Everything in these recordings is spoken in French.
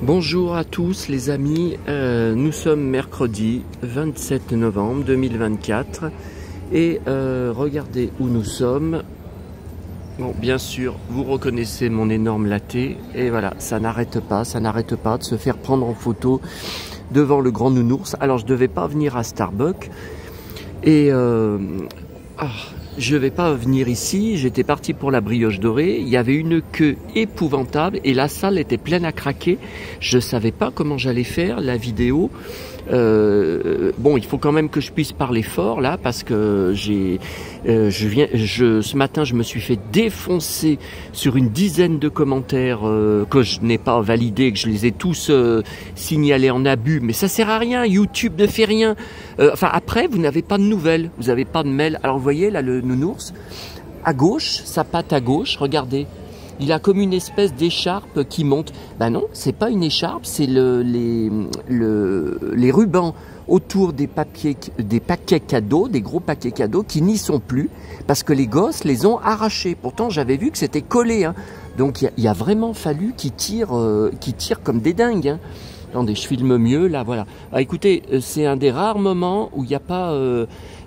Bonjour à tous les amis, nous sommes mercredi 27 novembre 2024 et regardez où nous sommes. Bon, bien sûr, vous reconnaissez mon énorme latte et voilà, ça n'arrête pas de se faire prendre en photo devant le grand nounours. Alors je devais pas venir à Starbucks et je vais pas venir ici, j'étais parti pour la brioche dorée, il y avait une queue épouvantable et la salle était pleine à craquer. Je savais pas comment j'allais faire la vidéo. Bon, il faut quand même que je puisse parler fort là parce que ce matin je me suis fait défoncer sur une dizaine de commentaires que je n'ai pas validés, que je les ai tous signalés en abus, mais ça sert à rien, YouTube ne fait rien. Enfin après vous n'avez pas de nouvelles, vous n'avez pas de mail. Alors vous voyez là le nounours à gauche, sa patte à gauche, regardez. Il a comme une espèce d'écharpe qui monte. Ben non, c'est pas une écharpe, c'est les rubans autour des paquets cadeaux, des gros paquets cadeaux qui n'y sont plus parce que les gosses les ont arrachés. Pourtant, j'avais vu que c'était collé. Hein. Donc, il a vraiment fallu qu'ils tirent comme des dingues. Hein. Attendez, je filme mieux, là, voilà. Ah, écoutez, c'est un des rares moments où il n'y a pas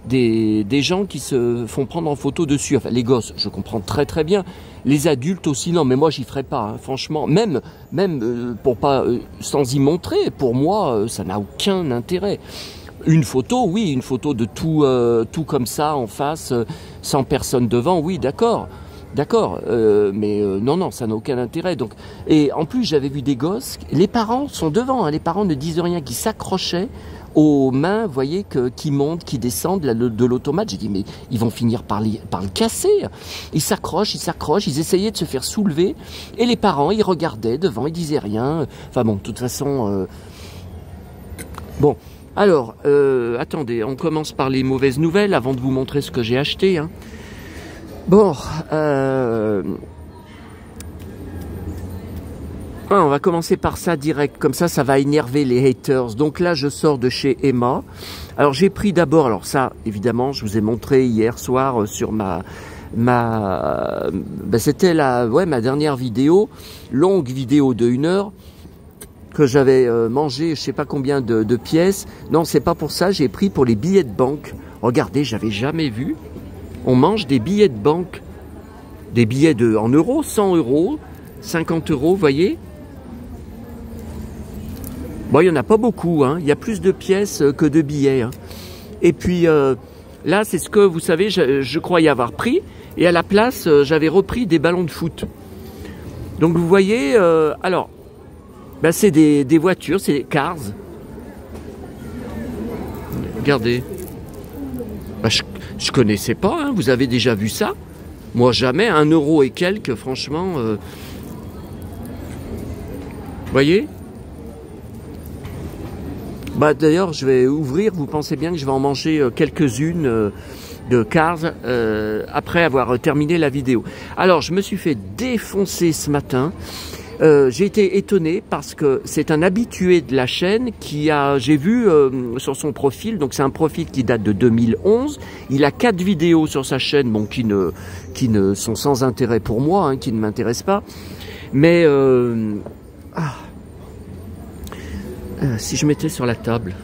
des gens qui se font prendre en photo dessus. Enfin, les gosses, je comprends très très bien. Les adultes aussi, non, mais moi, j'y ferai pas, hein, franchement. Même pour pas, sans y montrer, pour moi, ça n'a aucun intérêt. Une photo, oui, une photo de tout comme ça, en face, sans personne devant, oui, d'accord. D'accord, mais non, ça n'a aucun intérêt. Donc, et en plus, j'avais vu des gosses, les parents sont devant, hein, les parents ne disent rien, qui s'accrochaient aux mains, vous voyez, qui montent, qui descendent là, de l'automate. J'ai dit, mais ils vont finir par le casser. Ils s'accrochent, ils essayaient de se faire soulever, et les parents, ils regardaient devant, ils disaient rien. Enfin bon, de toute façon, bon. Alors, attendez, on commence par les mauvaises nouvelles avant de vous montrer ce que j'ai acheté, hein. Bon, on va commencer par ça direct, comme ça va énerver les haters. Donc là, je sors de chez Emma. Alors j'ai pris d'abord, alors ça, évidemment, je vous ai montré hier soir sur c'était ma dernière vidéo, longue vidéo de 1 heure, que j'avais mangé, je sais pas combien de pièces. Non, c'est pas pour ça, j'ai pris pour les billets de banque. Regardez, j'avais jamais vu. On mange des billets de banque, des billets en euros, 100 euros, 50 euros, vous voyez. Bon, il n'y en a pas beaucoup, hein. Il y a plus de pièces que de billets. Hein. Et puis là, c'est ce que, vous savez, je croyais avoir pris. Et à la place, j'avais repris des ballons de foot. Donc vous voyez, alors, c'est des voitures, c'est des cars. Regardez. Je connaissais pas, hein, vous avez déjà vu ça? Moi jamais, 1 euro et quelques, franchement. Vous voyez? D'ailleurs, je vais ouvrir, vous pensez bien que je vais en manger quelques-unes de Cars après avoir terminé la vidéo. Alors, je me suis fait défoncer ce matin. J'ai été étonné parce que c'est un habitué de la chaîne j'ai vu sur son profil, donc c'est un profil qui date de 2011, il a 4 vidéos sur sa chaîne, bon, qui ne sont sans intérêt pour moi, hein, qui ne m'intéressent pas, mais si je mettais sur la table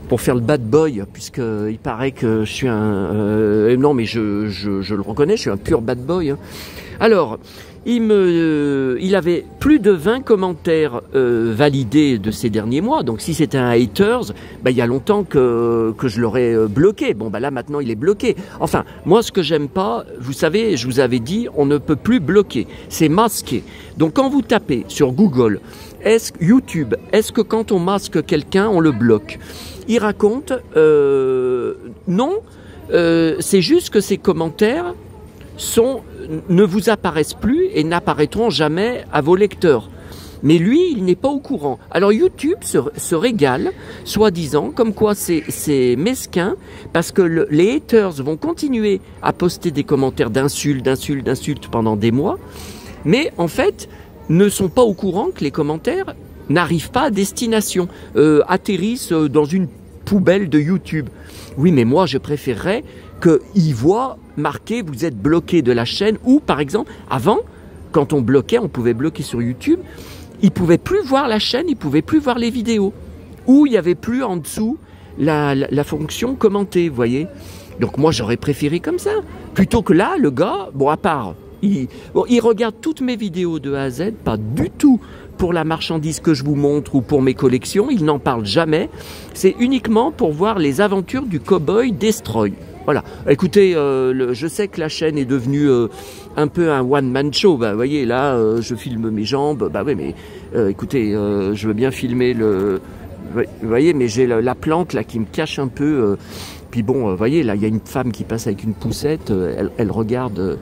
pour faire le bad boy, puisqu'il paraît que je suis non mais je le reconnais, je suis un pur bad boy, hein. Alors, il avait plus de 20 commentaires validés de ces derniers mois. Donc si c'était un haters, il y a longtemps que je l'aurais bloqué. Bon, là maintenant il est bloqué. Enfin, moi ce que j'aime pas, vous savez, je vous avais dit, on ne peut plus bloquer. C'est masqué. Donc quand vous tapez sur Google, YouTube, est-ce que quand on masque quelqu'un, on le bloque? Il raconte, non, c'est juste que ces commentaires ne vous apparaissent plus et n'apparaîtront jamais à vos lecteurs. Mais lui, il n'est pas au courant. Alors YouTube se régale, soi-disant, comme quoi c'est mesquin, parce que les haters vont continuer à poster des commentaires d'insultes pendant des mois, mais en fait, ne sont pas au courant que les commentaires n'arrivent pas à destination, atterrissent dans une poubelle de YouTube. Oui, mais moi, je préférerais qu'ils voient marqué, vous êtes bloqué de la chaîne, ou par exemple, avant, quand on bloquait, on pouvait bloquer sur YouTube, ils pouvaient plus voir la chaîne, ils pouvaient plus voir les vidéos. Ou il n'y avait plus en dessous la fonction commenter, vous voyez. Donc moi j'aurais préféré comme ça. Plutôt que là, le gars, bon à part, il regarde toutes mes vidéos de A à Z, pas du tout pour la marchandise que je vous montre ou pour mes collections, il n'en parle jamais. C'est uniquement pour voir les aventures du Cowboy Destroy. Voilà. Écoutez, je sais que la chaîne est devenue un peu un one-man show. Bah, vous voyez, là, je filme mes jambes. Bah oui, mais écoutez, je veux bien filmer le... Vous voyez, mais j'ai la plante là qui me cache un peu. Puis bon, vous voyez, là, il y a une femme qui passe avec une poussette. Elle regarde.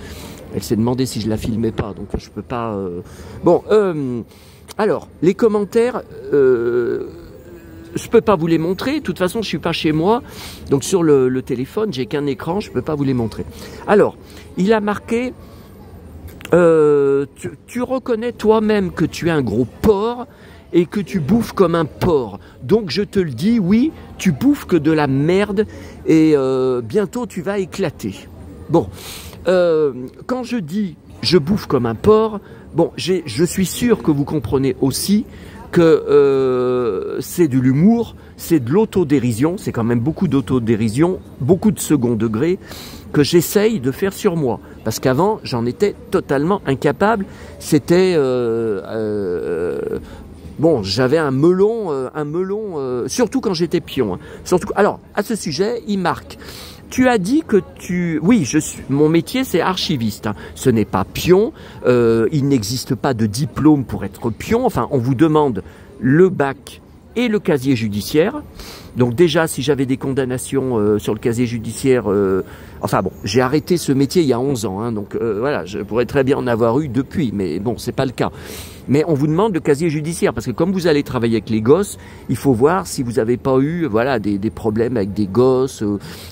Elle s'est demandé si je la filmais pas. Donc, je peux pas... Bon, alors, les commentaires... je peux pas vous les montrer. De toute façon, je suis pas chez moi. Donc, sur le téléphone, j'ai qu'un écran. Je peux pas vous les montrer. Alors, il a marqué... tu reconnais toi-même que tu es un gros porc et que tu bouffes comme un porc. Donc je te le dis, oui, tu bouffes que de la merde et bientôt tu vas éclater. Bon, quand je dis je bouffe comme un porc, bon, je suis sûr que vous comprenez aussi que c'est de l'humour, c'est de l'autodérision, c'est quand même beaucoup d'autodérision, beaucoup de second degré que j'essaye de faire sur moi. Parce qu'avant, j'en étais totalement incapable. C'était... bon, j'avais un melon, surtout quand j'étais pion. Hein. Surtout, alors, à ce sujet, il marque. Tu as dit que tu... Oui, mon métier, c'est archiviste. Hein. Ce n'est pas pion. Il n'existe pas de diplôme pour être pion. Enfin, on vous demande le bac et le casier judiciaire. Donc déjà, si j'avais des condamnations sur le casier judiciaire... enfin bon, j'ai arrêté ce métier il y a 11 ans. Hein, donc voilà, je pourrais très bien en avoir eu depuis. Mais bon, c'est pas le cas. Mais on vous demande le casier judiciaire parce que comme vous allez travailler avec les gosses, il faut voir si vous n'avez pas eu voilà, des problèmes avec des gosses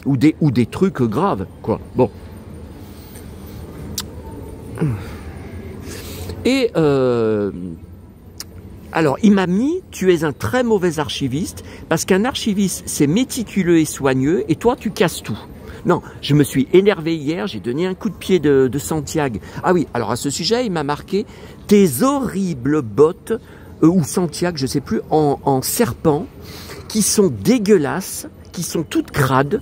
ou des trucs graves. Quoi. Bon. Et... alors, il m'a mis, tu es un très mauvais archiviste, parce qu'un archiviste, c'est méticuleux et soigneux, et toi, tu casses tout. Non, je me suis énervé hier, j'ai donné un coup de pied de Santiago. Ah oui, alors à ce sujet, il m'a marqué tes horribles bottes, ou Santiago, je sais plus, en serpent, qui sont dégueulasses, qui sont toutes crades.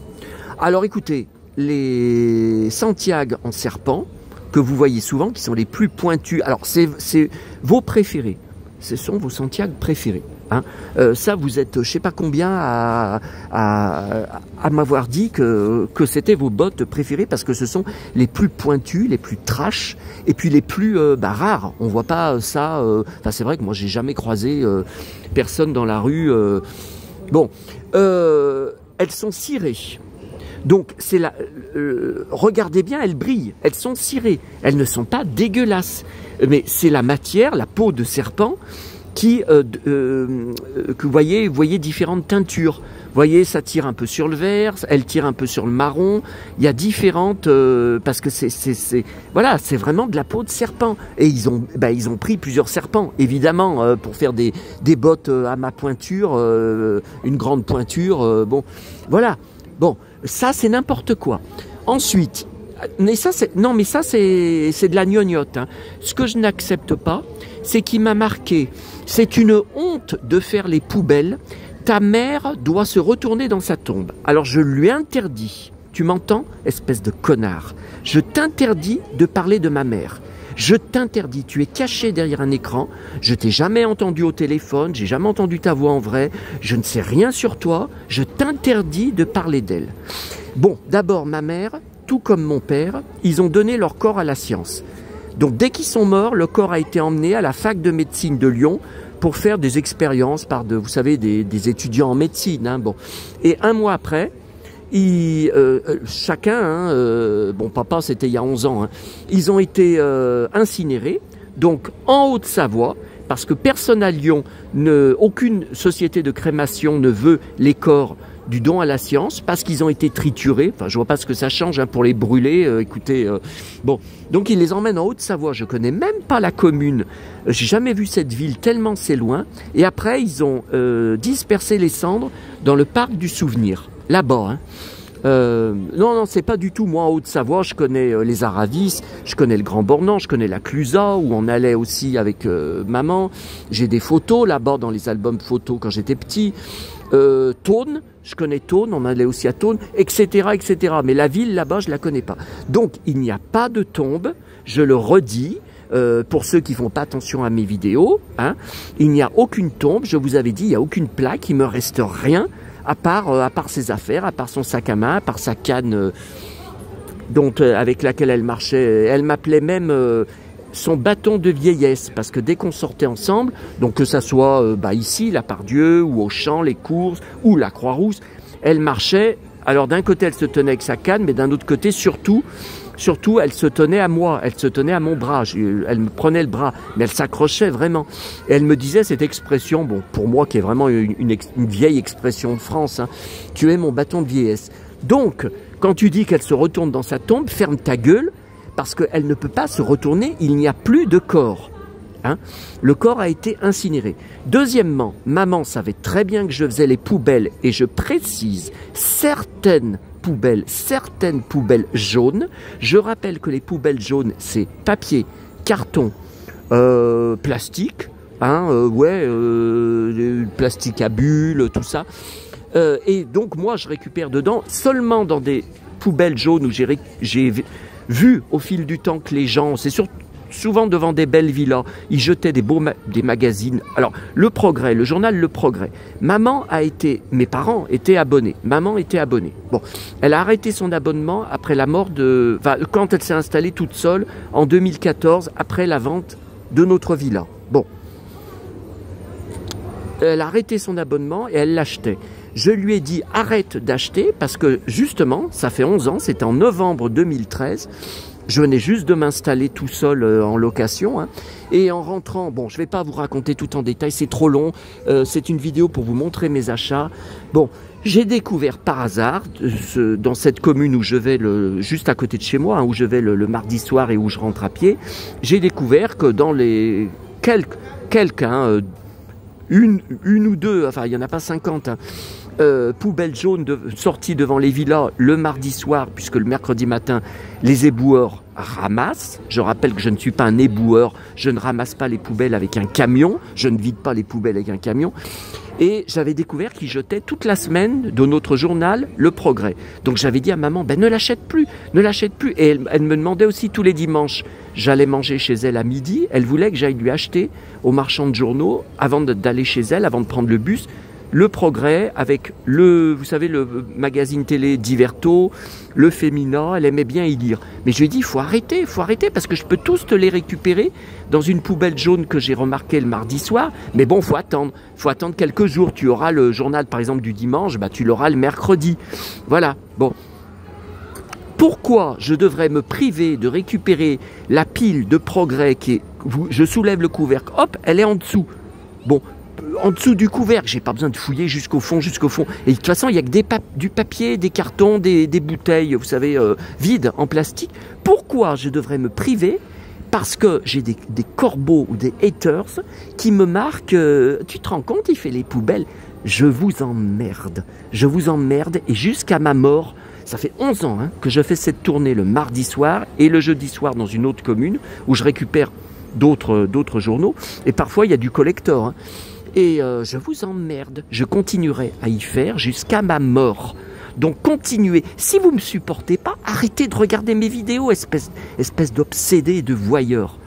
Alors écoutez, les Santiago en serpent, que vous voyez souvent, qui sont les plus pointus, alors c'est vos préférés. Ce sont vos Santiago préférés. Hein. Ça, vous êtes, je sais pas combien à m'avoir dit que c'était vos bottes préférées parce que ce sont les plus pointus, les plus trash et puis les plus rares. On voit pas ça. Enfin, c'est vrai que moi, j'ai jamais croisé personne dans la rue. Bon, elles sont cirées. Donc, c'est la. Regardez bien, elles brillent. Elles sont cirées. Elles ne sont pas dégueulasses. Mais c'est la matière, la peau de serpent, qui que vous voyez différentes teintures. Vous voyez, ça tire un peu sur le vert, elle tire un peu sur le marron. Il y a différentes parce que voilà, c'est vraiment de la peau de serpent. Et ils ont pris plusieurs serpents, évidemment, pour faire des bottes à ma pointure, une grande pointure. Bon, voilà. Bon, ça c'est n'importe quoi. Ensuite. Mais ça, c'est de la gnognotte. Hein. Ce que je n'accepte pas, c'est qu'il m'a marqué. C'est une honte de faire les poubelles. Ta mère doit se retourner dans sa tombe. Alors je lui interdis. Tu m'entends, espèce de connard. Je t'interdis de parler de ma mère. Je t'interdis. Tu es caché derrière un écran. Je t'ai jamais entendu au téléphone. J'ai jamais entendu ta voix en vrai. Je ne sais rien sur toi. Je t'interdis de parler d'elle. Bon, d'abord ma mère. Tout comme mon père, ils ont donné leur corps à la science. Donc dès qu'ils sont morts, le corps a été emmené à la fac de médecine de Lyon pour faire des expériences par vous savez, des étudiants en médecine. Hein, bon. Et un mois après, chacun, hein, bon papa c'était il y a 11 ans, hein, ils ont été incinérés, donc en Haute-Savoie, parce que personne à Lyon, aucune société de crémation ne veut les corps du don à la science, parce qu'ils ont été triturés. Enfin, je vois pas ce que ça change hein, pour les brûler. Écoutez, bon, donc ils les emmènent en Haute-Savoie. Je connais même pas la commune. J'ai jamais vu cette ville tellement c'est loin. Et après, ils ont dispersé les cendres dans le parc du Souvenir, là-bas. Hein. Non, non, c'est pas du tout. Moi, en Haute-Savoie, je connais les Aravis, je connais le Grand Bornand, je connais la Clusaz, où on allait aussi avec maman. J'ai des photos là-bas dans les albums photos quand j'étais petit. Thônes, je connais Thônes, on allait aussi à Thônes, etc., etc. Mais la ville là-bas, je la connais pas. Donc, il n'y a pas de tombe, je le redis. Pour ceux qui font pas attention à mes vidéos, hein, il n'y a aucune tombe, je vous avais dit, il n'y a aucune plaque, il me reste rien, à part ses affaires, à part son sac à main, à part sa canne avec laquelle elle marchait. Elle m'appelait même son bâton de vieillesse, parce que dès qu'on sortait ensemble, donc que ça soit ici, la Pardieu, ou au champ, les courses, ou la Croix-Rousse, elle marchait. Alors d'un côté, elle se tenait avec sa canne, mais d'un autre côté, surtout, elle se tenait à moi, elle se tenait à mon bras, elle me prenait le bras, mais elle s'accrochait vraiment. Et elle me disait cette expression, bon, pour moi qui est vraiment une vieille expression de France, hein, tu es mon bâton de vieillesse. Donc, quand tu dis qu'elle se retourne dans sa tombe, ferme ta gueule, parce qu'elle ne peut pas se retourner, il n'y a plus de corps. Hein. Le corps a été incinéré. Deuxièmement, maman savait très bien que je faisais les poubelles, et je précise, certaines poubelles jaunes. Je rappelle que les poubelles jaunes, c'est papier, carton, plastique, hein, plastique à bulles, tout ça. Et donc moi, je récupère dedans seulement dans des poubelles jaunes où j'ai vu au fil du temps que les gens, c'est surtout souvent devant des belles villas, ils jetaient des magazines. Alors, Le Progrès, le journal Le Progrès. Mes parents étaient abonnés. Maman était abonnée. Bon, elle a arrêté son abonnement après la mort quand elle s'est installée toute seule en 2014, après la vente de notre villa. Bon. Elle a arrêté son abonnement et elle l'achetait. Je lui ai dit arrête d'acheter parce que justement, ça fait 11 ans, c'était en novembre 2013. Je venais juste de m'installer tout seul en location. Hein, et en rentrant, bon, je ne vais pas vous raconter tout en détail, c'est trop long. C'est une vidéo pour vous montrer mes achats. Bon, j'ai découvert par hasard, dans cette commune où je vais, juste à côté de chez moi, hein, où je vais le mardi soir et où je rentre à pied, j'ai découvert que dans les une ou deux, enfin il n'y en a pas 50, hein, poubelles jaunes sorties devant les villas le mardi soir, puisque le mercredi matin, les éboueurs ramassent. Je rappelle que je ne suis pas un éboueur, je ne ramasse pas les poubelles avec un camion, je ne vide pas les poubelles avec un camion. Et j'avais découvert qu'ils jetaient toute la semaine de notre journal Le Progrès. Donc j'avais dit à maman, ne l'achète plus, ne l'achète plus. Et elle me demandait aussi tous les dimanches, j'allais manger chez elle à midi, elle voulait que j'aille lui acheter au marchand de journaux, avant d'aller chez elle, avant de prendre le bus, Le Progrès avec vous savez, le magazine télé Diverto, le Féminin, elle aimait bien y lire. Mais je lui ai dit, il faut arrêter, parce que je peux tous te les récupérer dans une poubelle jaune que j'ai remarquée le mardi soir. Mais bon, faut attendre quelques jours. Tu auras le journal, par exemple, du dimanche, tu l'auras le mercredi. Voilà, bon. Pourquoi je devrais me priver de récupérer la pile de Progrès je soulève le couvercle, hop, elle est en dessous. Bon, en dessous du couvercle, j'ai pas besoin de fouiller jusqu'au fond. Et de toute façon, il n'y a que du papier, des cartons, des bouteilles, vous savez, vides en plastique. Pourquoi je devrais me priver? Parce que j'ai des corbeaux ou des haters qui me marquent, tu te rends compte, il fait les poubelles. Je vous emmerde, et jusqu'à ma mort, ça fait 11 ans que je fais cette tournée le mardi soir et le jeudi soir dans une autre commune où je récupère d'autres journaux. Et parfois, il y a du collector. Et je vous emmerde. Je continuerai à y faire jusqu'à ma mort. Donc continuez. Si vous ne me supportez pas, arrêtez de regarder mes vidéos, espèce d'obsédé et de voyeur.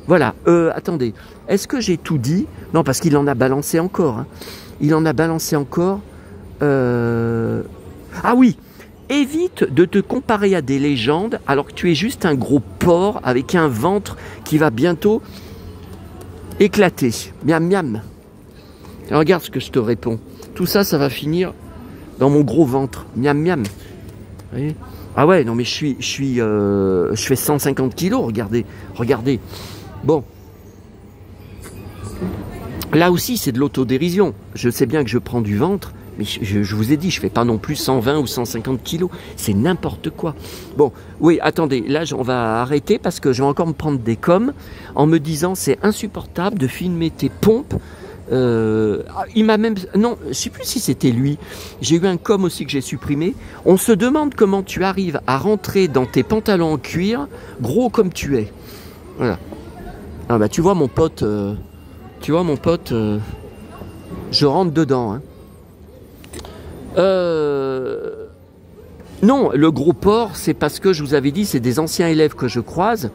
Voilà. Attendez. Est-ce que j'ai tout dit? Non, parce qu'il en a balancé encore. Il en a balancé encore. Ah oui. Évite de te comparer à des légendes alors que tu es juste un gros porc avec un ventre qui va bientôt éclater. Miam miam. Et regarde ce que je te réponds. Tout ça, ça va finir dans mon gros ventre. Miam miam. Vous voyez? Ah ouais, non mais je fais 150 kilos, regardez. Bon. Là aussi, c'est de l'autodérision. Je sais bien que je prends du ventre, mais je vous ai dit, je fais pas non plus 120 ou 150 kilos. C'est n'importe quoi. Bon, oui, attendez, là, on va arrêter parce que je vais encore me prendre des coms en me disant c'est insupportable de filmer tes pompes Il m'a même... Non, je sais plus si c'était lui. J'ai eu un com aussi que j'ai supprimé. On se demande comment tu arrives à rentrer dans tes pantalons en cuir, gros comme tu es. Voilà. Ah bah tu vois mon pote... je rentre dedans. Hein. Non, le gros porc, c'est parce que je vous avais dit, c'est des anciens élèves que je croise,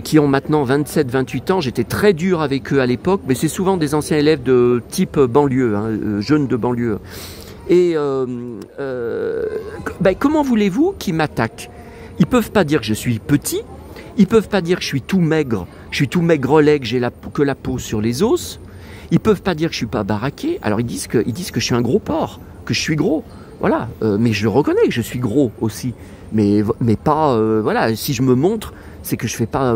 qui ont maintenant 27-28 ans. J'étais très dur avec eux à l'époque, mais c'est souvent des anciens élèves de type banlieue, hein, jeunes de banlieue. Et comment voulez-vous qu'ils m'attaquent? Ils peuvent pas dire que je suis petit, ils peuvent pas dire que je suis tout maigre, maigrelet, que j'ai que la peau sur les os. Ils peuvent pas dire que je suis pas baraqué. Alors ils disent que je suis un gros porc, que je suis gros. Voilà, mais je le reconnais que je suis gros aussi. Mais pas, voilà, si je me montre, c'est que je fais pas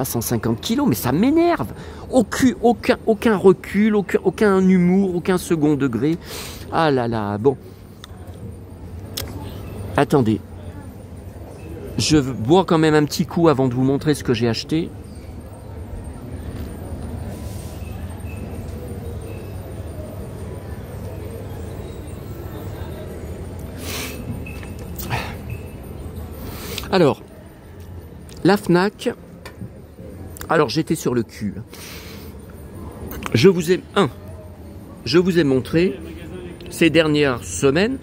150 kilos, mais ça m'énerve. Aucun recul, aucun humour, aucun second degré. Ah là là, bon. Attendez. Je bois quand même un petit coup avant de vous montrer ce que j'ai acheté. Alors, la Fnac, alors j'étais sur le cul. Je vous ai montré ces dernières semaines,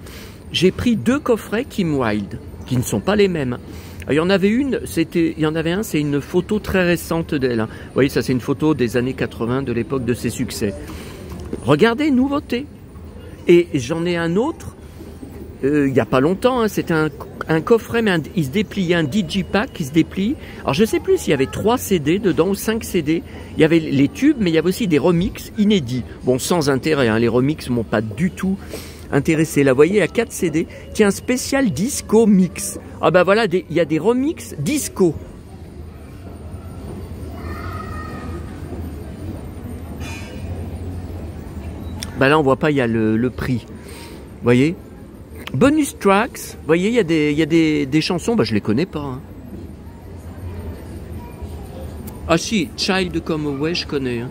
j'ai pris 2 coffrets Kim Wilde, qui ne sont pas les mêmes. Il y en avait un, c'est une photo très récente d'elle. Hein. Vous voyez, ça c'est une photo des années 80, de l'époque de ses succès. Regardez, nouveauté. Et j'en ai un autre, il n'y a pas longtemps, hein, c'était un coffret, mais il se déplie, un digipack qui se déplie. Alors je ne sais plus s'il y avait 3 CD dedans ou 5 CD. Il y avait les tubes, mais il y avait aussi des remixes inédits. Bon, sans intérêt, hein, les remixes ne m'ont pas du tout intéressé. Là, vous voyez, il y a 4 CD. Tiens, spécial disco mix. Ah ben voilà, il y a des remixes disco. Ben là, on voit pas, il y a le prix. Vous voyez? Bonus tracks, vous voyez, il y a des chansons, bah je les connais pas. Hein. Ah si, Child Come Away, je connais. Hein.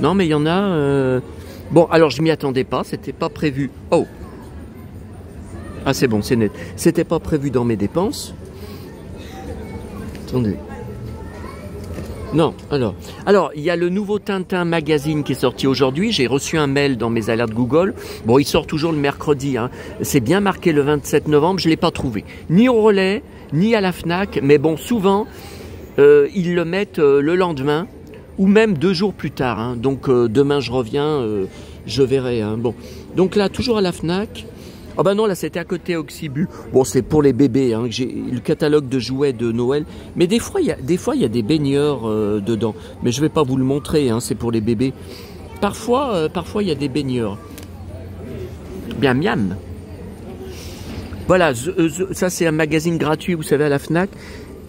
Non, mais il y en a... Bon, alors je m'y attendais pas, c'était pas prévu. Oh! Ah c'est bon, c'est net. C'était pas prévu dans mes dépenses. Attendez. Non, alors, il y a le nouveau Tintin Magazine qui est sorti aujourd'hui. J'ai reçu un mail dans mes alertes Google. Bon, il sort toujours le mercredi. Hein. C'est bien marqué le 27 novembre. Je ne l'ai pas trouvé. Ni au Relais, ni à la Fnac. Mais bon, souvent, ils le mettent le lendemain ou même 2 jours plus tard. Hein. Donc, demain, je reviens, je verrai. Hein. Bon, donc là, toujours à la Fnac. Ah ben non, là c'était à côté Oxybu. Bon, c'est pour les bébés, hein, j'ai le catalogue de jouets de Noël. Mais des fois, il y a des baigneurs dedans. Mais je vais pas vous le montrer, hein, c'est pour les bébés. Parfois, il y a des baigneurs. Bien, miam. Voilà, ça c'est un magazine gratuit, vous savez, à la Fnac.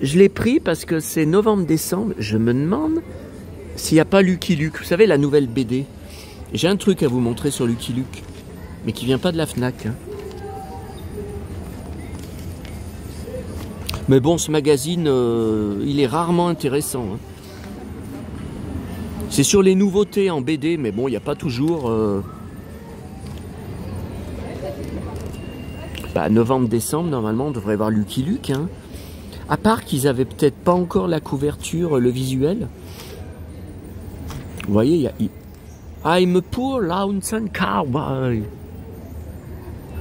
Je l'ai pris parce que c'est novembre-décembre. Je me demande s'il n'y a pas Lucky Luke. Vous savez, la nouvelle BD. J'ai un truc à vous montrer sur Lucky Luke. Mais qui vient pas de la Fnac. Hein. Mais bon, ce magazine, il est rarement intéressant. Hein. C'est sur les nouveautés en BD, mais bon, il n'y a pas toujours... novembre-décembre, normalement, on devrait voir Lucky Luke. Hein. À part qu'ils avaient peut-être pas encore la couverture, le visuel. Vous voyez, il y a... I'm a poor lonesome cowboy.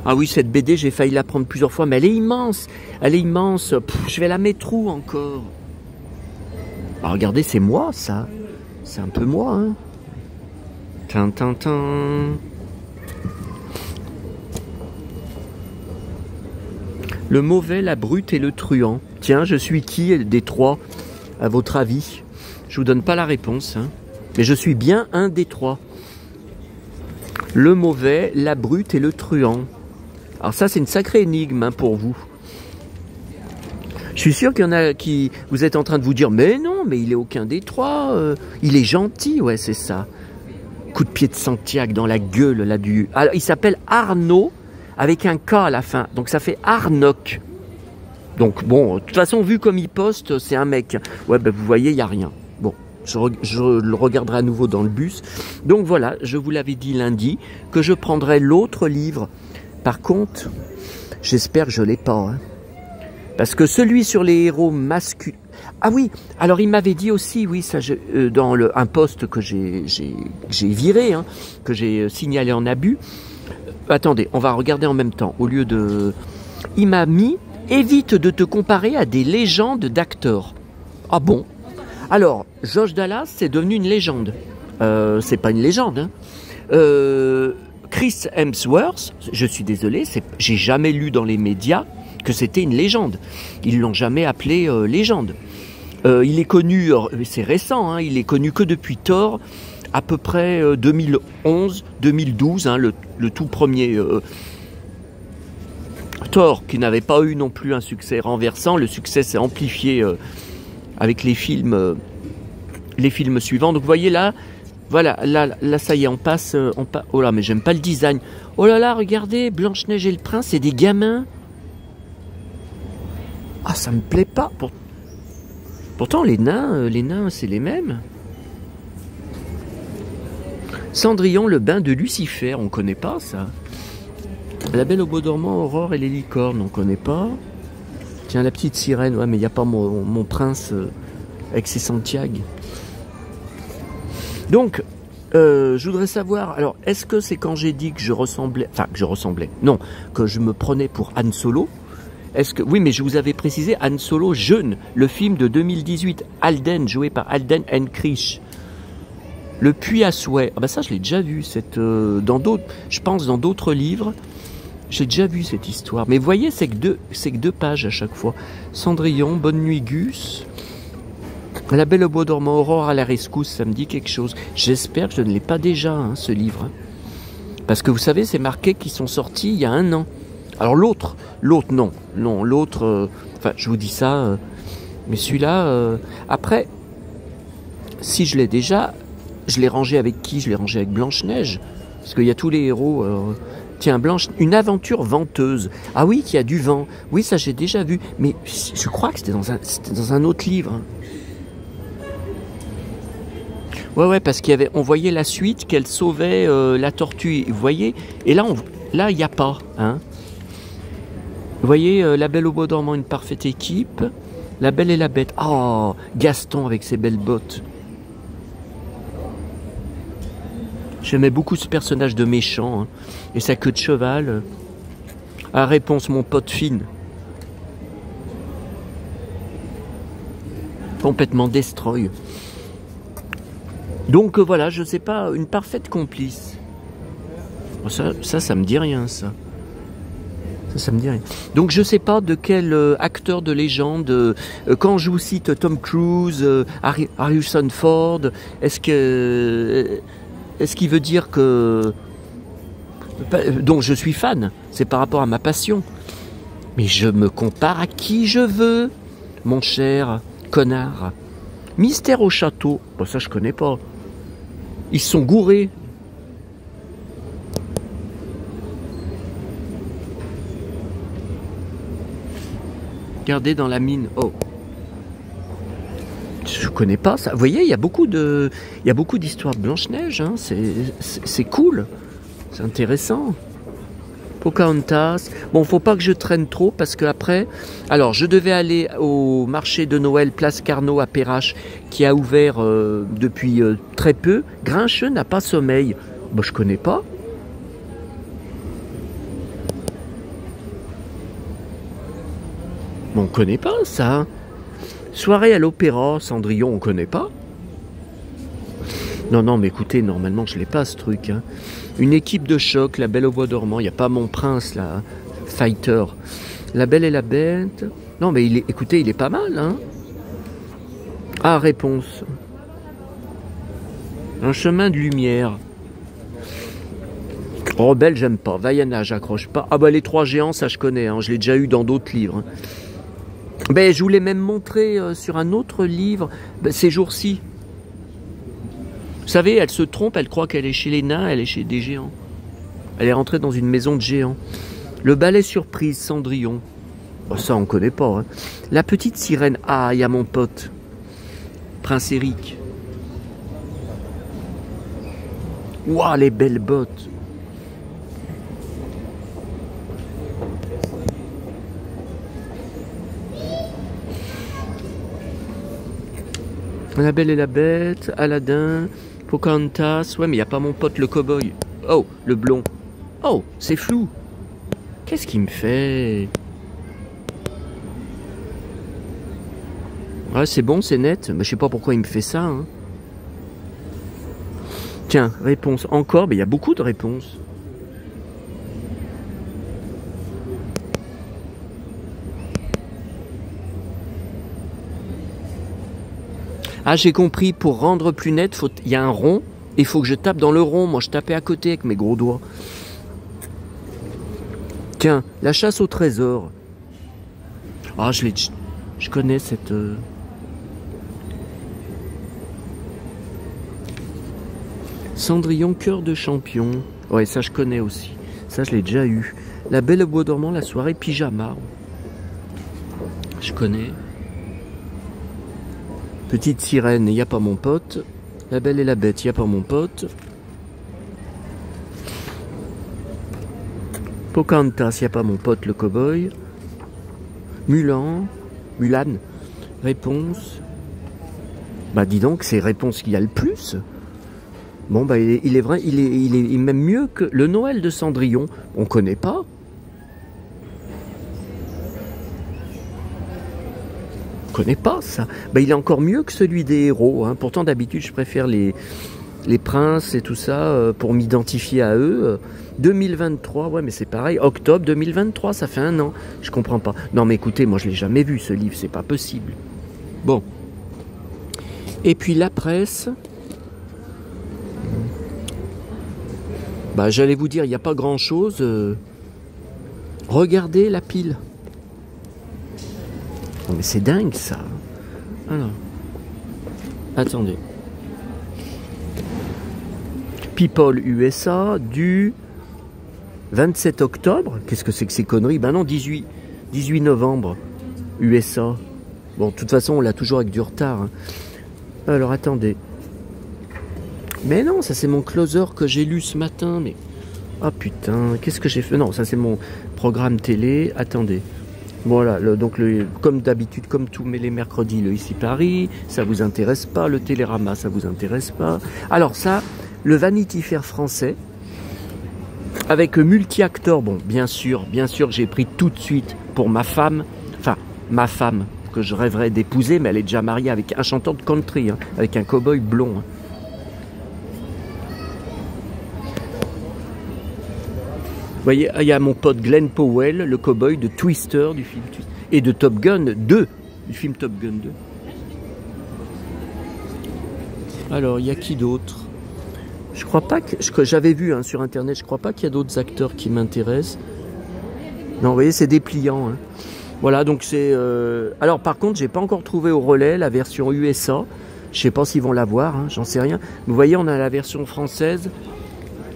Ah oui, cette BD, j'ai failli la prendre plusieurs fois, mais elle est immense. Elle est immense. Je vais la mettre où encore? Ah, regardez, c'est moi, ça. C'est un peu moi, hein. Tintin. Le mauvais, la brute et le truand. Tiens, je suis qui des 3, à votre avis? Je vous donne pas la réponse, hein. Mais je suis bien un des 3. Le mauvais, la brute et le truand. Alors ça, c'est une sacrée énigme, hein, pour vous. Je suis sûr qu'il y en a qui... Vous êtes en train de vous dire, mais non, mais il est aucun des 3. Il est gentil, ouais, c'est ça. Coup de pied de Santiago dans la gueule, là, du... Alors, il s'appelle Arnaud, avec un K à la fin. Donc ça fait Arnoc. Donc bon, de toute façon, vu comme il poste, c'est un mec. Ouais, ben vous voyez, il n'y a rien. Bon, Je le regarderai à nouveau dans le bus. Donc voilà, je vous l'avais dit lundi, que je prendrai l'autre livre. Par contre, j'espère que je ne l'ai pas. Hein. Parce que celui sur les héros masculins... Ah oui, alors il m'avait dit aussi, oui, ça, dans un post que j'ai viré, hein, que j'ai signalé en abus. Attendez, on va regarder en même temps. Au lieu de... Il m'a mis, évite de te comparer à des légendes d'acteurs. Ah bon? Alors, Josh Dallas, c'est devenu une légende. C'est pas une légende. Hein. Chris Hemsworth, je suis désolé, j'ai jamais lu dans les médias que c'était une légende. Ils l'ont jamais appelé légende. Il est connu, c'est récent, hein, il est connu que depuis Thor, à peu près 2011-2012, hein, le tout premier Thor, qui n'avait pas eu non plus un succès renversant. Le succès s'est amplifié avec les films suivants. Donc vous voyez là, voilà, là ça y est, on passe. Oh là, mais j'aime pas le design. Oh là là, regardez, Blanche-Neige et le Prince, c'est des gamins. Ah, ça me plaît pas. Pourtant, les nains, c'est les mêmes. Cendrillon, le bain de Lucifer, on connaît pas ça. La Belle au Bois dormant, Aurore et les licornes, on connaît pas. Tiens, la petite sirène, ouais, mais il n'y a pas mon prince avec ses Santiago. Donc, je voudrais savoir, alors, est-ce que c'est quand j'ai dit que je ressemblais, non, que je me prenais pour Han Solo? Est-ce que, oui, mais je vous avais précisé Han Solo jeune, le film de 2018, Alden, joué par Alden Ehrenreich. Le puits à souhait. Ah bah ça, je l'ai déjà vu, dans d'autres, je pense dans d'autres livres, j'ai déjà vu cette histoire. Mais vous voyez, c'est que deux pages à chaque fois. Cendrillon, Bonne nuit Gus. La Belle au Bois dormant, Aurore à la rescousse, ça me dit quelque chose. J'espère que je ne l'ai pas déjà, hein, ce livre. Parce que vous savez, c'est marqué qu'ils sont sortis il y a 1 an. Alors l'autre, non, l'autre, enfin, je vous dis ça, mais celui-là, après, si je l'ai déjà, je l'ai rangé avec qui? Je l'ai rangé avec Blanche-Neige, parce qu'il y a tous les héros. Tiens, une aventure venteuse. Ah oui, qui a du vent. Oui, ça j'ai déjà vu, mais je crois que c'était dans un autre livre. Ouais, parce on voyait la suite, qu'elle sauvait la tortue. Vous voyez? Et là, il n'y a pas, hein. Vous voyez, La Belle au Bois dormant, une parfaite équipe. La Belle et la Bête. Oh, Gaston avec ses belles bottes. J'aimais beaucoup ce personnage de méchant, hein, et sa queue de cheval. À réponse, mon pote Finn. Complètement destroy. Donc voilà, je sais pas, une parfaite complice. Ça me dit rien, ça. Ça me dit rien. Donc je sais pas de quel acteur de légende, quand je vous cite Tom Cruise, Harrison Ford, est-ce qu'il veut dire que... Donc je suis fan, c'est par rapport à ma passion. Mais je me compare à qui je veux, mon cher connard. Mystère au château, bon, ça je connais pas. Ils sont gourés. Regardez dans la mine. Oh. Je connais pas ça. Vous voyez, il y a beaucoup d'histoires de Blanche-Neige. Hein. C'est cool. C'est intéressant. Pocahontas. Bon, faut pas que je traîne trop parce que après. Alors, je devais aller au marché de Noël Place Carnot à Perrache qui a ouvert depuis très peu. Grincheux n'a pas sommeil. Bon, je connais pas. Bon, on connaît pas ça. Soirée à l'opéra, Cendrillon, on connaît pas. Non, mais écoutez, normalement, je l'ai pas ce truc. Hein. Une équipe de choc, La Belle au Bois dormant. Il n'y a pas Mon Prince, là. Fighter. La Belle et la Bête. Non, mais écoutez, il est pas mal. Hein. Ah, réponse. Un chemin de lumière. Rebelle, j'aime pas. Vaiana, j'accroche pas. Ah bah les 3 géants, ça je connais. Hein. Je l'ai déjà eu dans d'autres livres. Hein. Ben, je vous l'ai même montré sur un autre livre, ces jours-ci. Vous savez, elle se trompe, elle croit qu'elle est chez les nains, elle est chez des géants. Elle est rentrée dans une maison de géants. Le ballet surprise, Cendrillon. Oh, ça, on connaît pas. Hein. La petite sirène. Ah, il y a mon pote. Prince Eric. Waouh, les belles bottes. La Belle et la Bête, Aladdin, Pocahontas. Ouais, mais il n'y a pas mon pote le cow-boy. Oh, le blond. Oh, c'est flou. Qu'est-ce qu'il me fait? Ouais, c'est bon, c'est net. Mais je sais pas pourquoi il me fait ça. Hein. Tiens, réponse encore. Mais il y a beaucoup de réponses. Ah, j'ai compris, pour rendre plus net, il y a un rond, et il faut que je tape dans le rond. Moi, je tapais à côté avec mes gros doigts. Tiens, la chasse au trésor. Ah, je connais cette... Cendrillon, cœur de champion. Ouais, ça, je connais aussi. Ça, je l'ai déjà eu. La Belle au bois dormant, la soirée pyjama. Je connais. Petite sirène, il n'y a pas mon pote. La Belle et la Bête, il n'y a pas mon pote. Pocahontas, il n'y a pas mon pote le cow-boy. Mulan. Réponse. Bah dis donc, c'est réponse qu'il y a le plus. Bon bah il est vrai, il est même mieux que le Noël de Cendrillon. On connaît pas. Je connais pas ça. Bah, il est encore mieux que celui des héros. Hein. Pourtant, d'habitude, je préfère les princes et tout ça pour m'identifier à eux. 2023, ouais, mais c'est pareil. Octobre 2023, ça fait 1 an. Je comprends pas. Non, mais écoutez, moi, je l'ai jamais vu ce livre. C'est pas possible. Bon. Et puis la presse. Bah, j'allais vous dire, il n'y a pas grand-chose. Regardez la pile. Oh, mais c'est dingue ça. Alors, attendez. People USA du 27 octobre. Qu'est-ce que c'est que ces conneries? Ben non, 18 novembre USA. Bon, de toute façon, on l'a toujours avec du retard. Hein. Alors, attendez. Mais non, ça c'est mon closer que j'ai lu ce matin. Mais ah putain, qu'est-ce que j'ai fait? Non, ça c'est mon programme télé. Attendez. Voilà, comme d'habitude, comme tous les mercredis, le Ici Paris, ça vous intéresse pas, le Télérama, ça vous intéresse pas. Alors ça, le Vanity Fair français, avec multi-acteurs, bon, bien sûr, j'ai pris tout de suite pour ma femme, que je rêverais d'épouser, mais elle est déjà mariée avec un chanteur de country, hein, avec un cow-boy blond. Hein. Vous voyez, il y a mon pote Glenn Powell, le cow-boy de Twister, du film Twister, et de Top Gun 2, du film Top Gun 2. Alors, il y a qui d'autre? Je crois pas que j'avais vu hein, sur Internet, je crois pas qu'il y a d'autres acteurs qui m'intéressent. Non, vous voyez, c'est dépliant. Hein. Voilà, donc c'est... Alors, par contre, j'ai pas encore trouvé au relais la version USA. Je sais pas s'ils vont l'avoir, hein, j'en sais rien. Vous voyez, on a la version française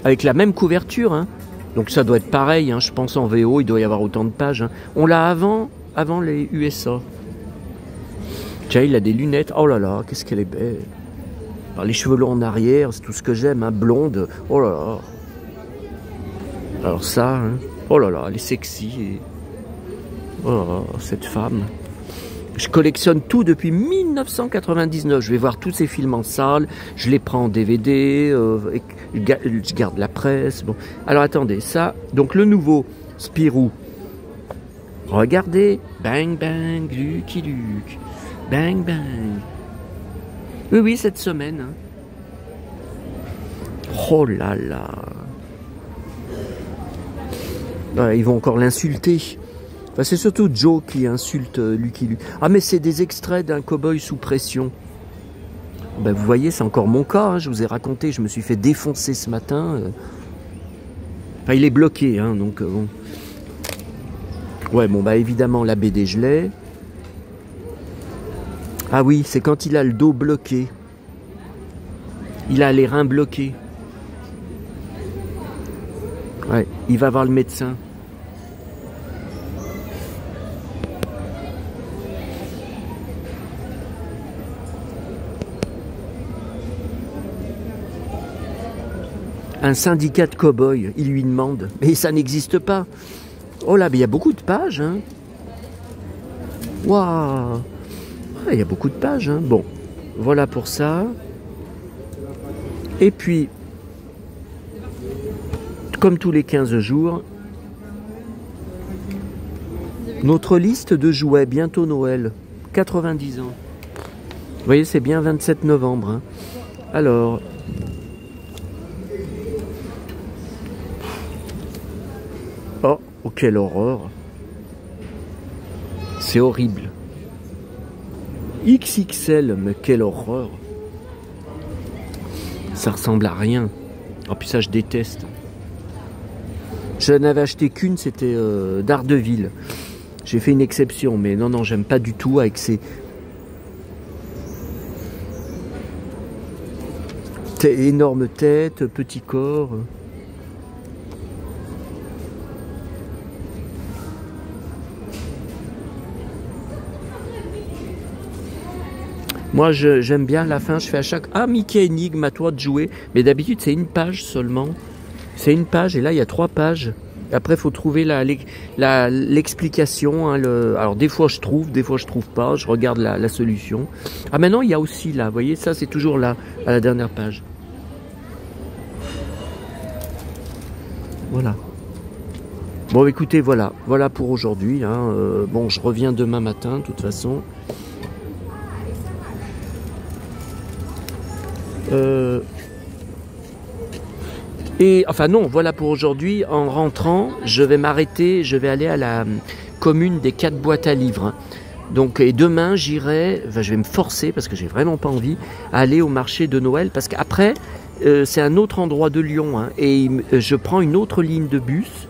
avec la même couverture, hein. Donc ça doit être pareil, hein, je pense en VO, il doit y avoir autant de pages. Hein. On l'a avant les USA. Tiens, il a des lunettes. Oh là là, qu'est-ce qu'elle est belle. Alors, les cheveux longs en arrière, c'est tout ce que j'aime, hein, blonde. Oh là là. Alors ça, hein, oh là là, elle est sexy. Et... oh là là, cette femme. Je collectionne tout depuis 1999. Je vais voir tous ces films en salle. Je les prends en DVD. Je garde la presse. Bon. Alors attendez, ça. Donc le nouveau Spirou. Regardez. Bang bang, Lucky Luke. Bang bang. Oui, cette semaine. Hein. Oh là là. Ouais, ils vont encore l'insulter. Enfin, c'est surtout Joe qui insulte Lucky Luke. Ah, mais c'est des extraits d'un cow-boy sous pression. Ben, vous voyez, c'est encore mon cas. Hein, je vous ai raconté, je me suis fait défoncer ce matin. Enfin, il est bloqué, hein, donc bon. Ouais, bon, bah évidemment, la BD, je l'ai. Ah oui, c'est quand il a le dos bloqué. Il a les reins bloqués. Ouais, il va voir le médecin. un syndicat de cow-boys, il lui demande. Mais ça n'existe pas. Oh là, mais il y a beaucoup de pages. Hein. Waouh, il y a beaucoup de pages. Hein. Bon, voilà pour ça. Et puis, comme tous les 15 jours, notre liste de jouets, bientôt Noël, 90 ans. Vous voyez, c'est bien 27 novembre. Hein. Alors, oh, quelle horreur. C'est horrible. XXL, mais quelle horreur. Ça ressemble à rien. En plus ça, je déteste. Je n'avais acheté qu'une, c'était d'Ardeville. J'ai fait une exception, mais non, j'aime pas du tout avec ces... énorme tête, petit corps. Moi, j'aime bien la fin, je fais à chaque... Ah, Mickey Énigme, à toi de jouer. Mais d'habitude, c'est une page seulement. C'est une page, et là, il y a 3 pages. Après, il faut trouver l'explication. Hein, alors, des fois, je trouve pas. Je regarde la solution. Ah, maintenant, il y a aussi là. Vous voyez, ça, c'est toujours là, à la dernière page. Voilà. Bon, écoutez, voilà. Voilà pour aujourd'hui. Hein. Bon, je reviens demain matin, de toute façon. Et enfin non, voilà pour aujourd'hui. En rentrant, je vais m'arrêter, je vais aller à la commune des 4 boîtes à livres. Donc, et demain, j'irai, enfin, je vais me forcer parce que j'ai vraiment pas envie, à aller au marché de Noël parce qu'après, c'est un autre endroit de Lyon hein, et je prends une autre ligne de bus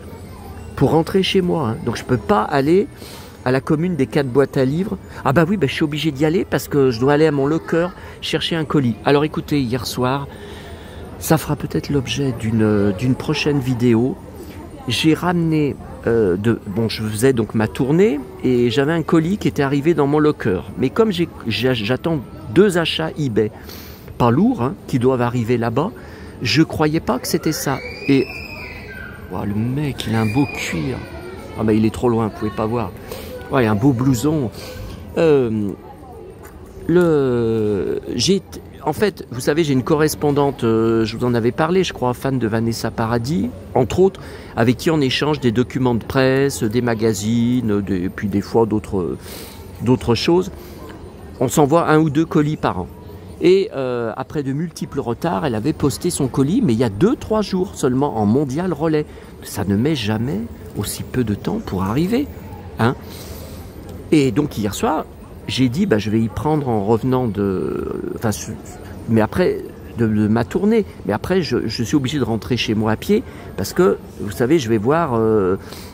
pour rentrer chez moi. Hein. Donc, je peux pas aller à la commune des 4 boîtes à livres. Ah bah oui, bah, je suis obligé d'y aller parce que je dois aller à mon locker chercher un colis. Alors écoutez, hier soir, ça fera peut-être l'objet d'une prochaine vidéo. J'ai ramené, bon, je faisais donc ma tournée et j'avais un colis qui était arrivé dans mon locker. Mais comme j'attends 2 achats eBay, pas lourds, hein, qui doivent arriver là-bas, je croyais pas que c'était ça. Et wow, le mec, il a un beau cuir. Ah bah il est trop loin, vous pouvez pas voir. Ouais, un beau blouson. En fait, vous savez, j'ai une correspondante, je vous en avais parlé, je crois, fan de Vanessa Paradis, entre autres, avec qui on échange des documents de presse, des magazines, et puis des fois d'autres choses. On s'envoie 1 ou 2 colis par an. Et après de multiples retards, elle avait posté son colis, mais il y a 2-3 jours seulement en mondial relais. Ça ne met jamais aussi peu de temps pour arriver. Hein. Et donc hier soir, j'ai dit, bah, je vais y prendre en revenant mais après, de ma tournée. Mais après, je suis obligé de rentrer chez moi à pied parce que, vous savez, je vais voir,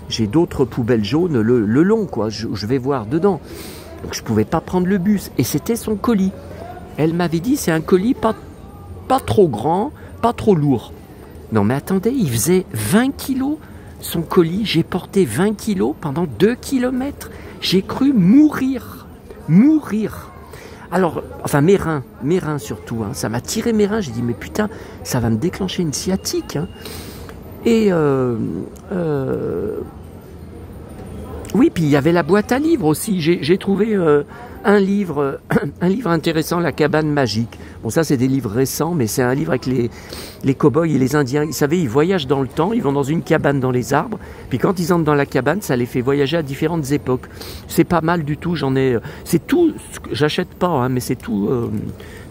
j'ai d'autres poubelles jaunes le long, quoi. Je vais voir dedans. Donc, je pouvais pas prendre le bus. Et c'était son colis. Elle m'avait dit, c'est un colis pas trop grand, pas trop lourd. Non, mais attendez, il faisait 20 kilos. Son colis, j'ai porté 20 kilos pendant 2 kilomètres. J'ai cru mourir. Alors, enfin mes reins surtout, hein, ça m'a tiré mes reins, j'ai dit mais putain, ça va me déclencher une sciatique. Hein. Et oui, puis il y avait la boîte à livres aussi, j'ai trouvé un livre intéressant, La cabane magique. Bon ça c'est des livres récents, mais c'est un livre avec les cow-boys et les Indiens. Vous savez, ils voyagent dans le temps, ils vont dans une cabane dans les arbres, puis quand ils entrent dans la cabane, ça les fait voyager à différentes époques. C'est pas mal du tout, c'est tout, j'achète pas, hein, mais c'est tout,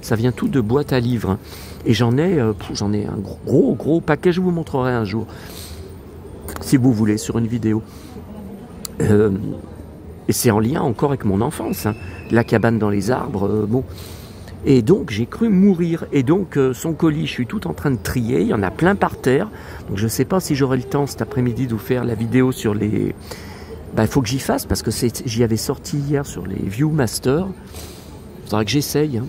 ça vient tout de boîte à livres. Hein. Et j'en ai un gros paquet, je vous montrerai un jour, si vous voulez, sur une vidéo. Et c'est en lien encore avec mon enfance, hein. La cabane dans les arbres, bon. Et donc j'ai cru mourir. Et donc son colis, je suis tout en train de trier, il y en a plein par terre. Donc je ne sais pas si j'aurai le temps cet après-midi de vous faire la vidéo sur les... il faut que j'y fasse parce que j'y avais sorti hier sur les Viewmaster. Il faudra que j'essaye. Hein.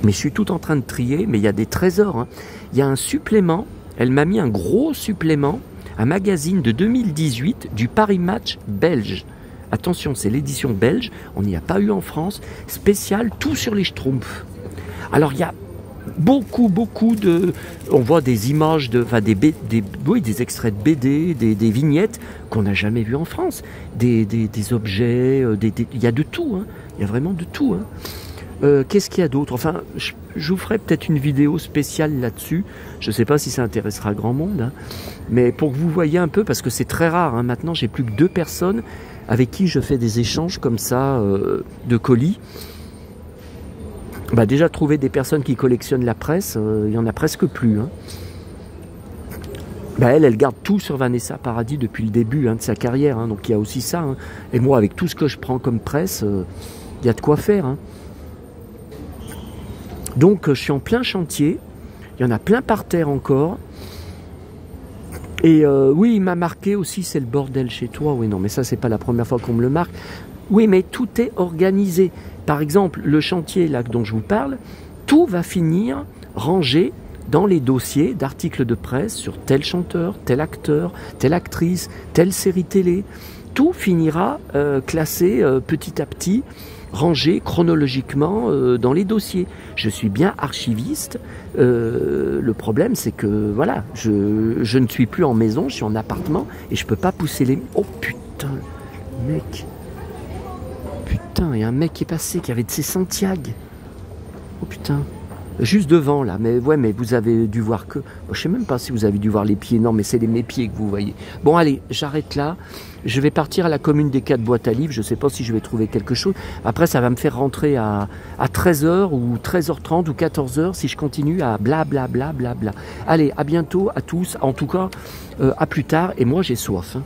Mais je suis tout en train de trier, mais il y a des trésors. Hein. Il y a un supplément, elle m'a mis un gros supplément, un magazine de 2018 du Paris Match belge. Attention, c'est l'édition belge, on n'y a pas eu en France, spécial, tout sur les Schtroumpfs. Alors il y a Beaucoup, beaucoup de... On voit des images, enfin oui, des extraits de BD, des vignettes qu'on n'a jamais vues en France. Des objets, il y a de tout, hein. Il y a vraiment de tout, hein. Qu'est-ce qu'il y a d'autre? Enfin, je vous ferai peut-être une vidéo spéciale là-dessus. Je ne sais pas si ça intéressera grand monde, hein. Mais pour que vous voyez un peu, parce que c'est très rare, hein. Maintenant j'ai plus que 2 personnes avec qui je fais des échanges comme ça de colis. Bah déjà, trouver des personnes qui collectionnent la presse, il n'y en a presque plus, hein. Bah elle garde tout sur Vanessa Paradis depuis le début, hein, de sa carrière, hein, donc il y a aussi ça, hein. Et moi, avec tout ce que je prends comme presse, il y a de quoi faire, hein. Donc je suis en plein chantier, il y en a plein par terre encore. Et oui, il m'a marqué aussi, c'est le bordel chez toi. Oui, non, mais ça, c'est pas la première fois qu'on me le marque. Oui, mais tout est organisé. Par exemple, le chantier là dont je vous parle, tout va finir rangé dans les dossiers d'articles de presse sur tel chanteur, tel acteur, telle actrice, telle série télé. Tout finira classé petit à petit, rangé chronologiquement dans les dossiers. Je suis bien archiviste. Le problème, c'est que voilà, je ne suis plus en maison, je suis en appartement et je peux pas pousser les... Oh putain, mec. Putain, il y a un mec qui est passé, qui avait de ses Santiago. Oh putain. Juste devant là, mais ouais, mais vous avez dû voir que... Je sais même pas si vous avez dû voir les pieds, non, mais c'est mes pieds que vous voyez. Bon, allez, j'arrête là. Je vais partir à la commune des 4 boîtes à livres, je sais pas si je vais trouver quelque chose. Après, ça va me faire rentrer à 13h ou 13h30 ou 14h si je continue à blablabla. Allez, à bientôt à tous, en tout cas, à plus tard, et moi j'ai soif, hein.